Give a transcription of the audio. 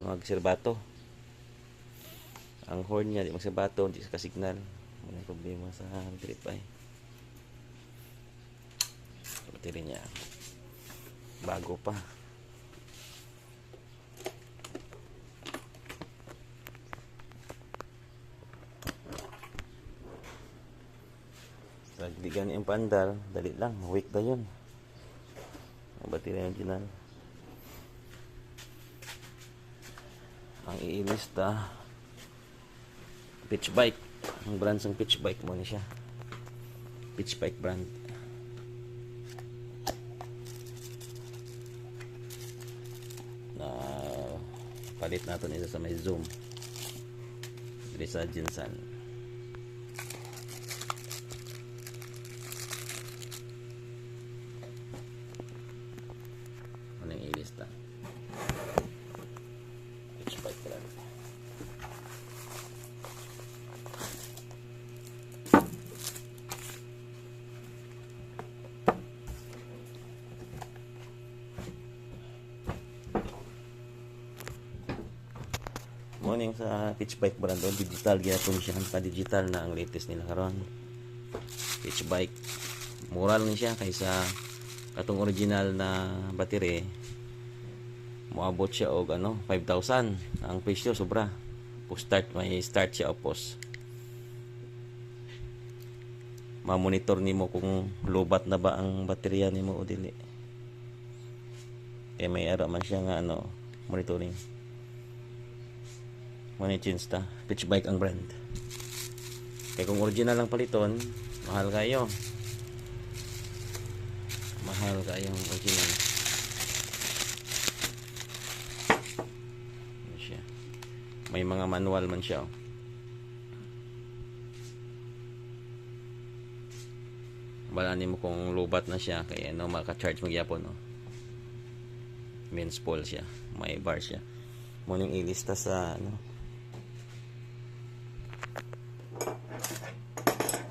magserbato. Ang horn niya di magserbato, hindi sa signal. May problema sa amplify. Battery niya bago pa. Nagdigan yung pandal, dali lang, weak na yun. Ang battery original. Ang iilista, Pitch Bike. Ang brand ng Pitch Bike mo siya. Pitch Bike brand. Na palit natin isa sa may zoom. Dito sa Jinsan. Anong ilista? Pitch Bike brand. Morning sa Pitch Bike brand o digital gyapon siya pa digital na ang latest nila karon. Pitch Bike mura lang siya kaysa katong original na battery. Moabot siya og 5,000 ang presyo, sobra. May start siya o pause. Ma-monitor nimo kung lobat na ba ang baterya nimo o dili. May ara man siya nga monitoring. Change ta. Pitch Bike ang brand. Kaya kung original lang paliton, mahal kayo. Mahal kayong original. Siya. May mga manual man siya. Balanin mo kung lobat na siya kaya maka-charge magyapon mains pole siya, may bar siya. Mo ning ilista sa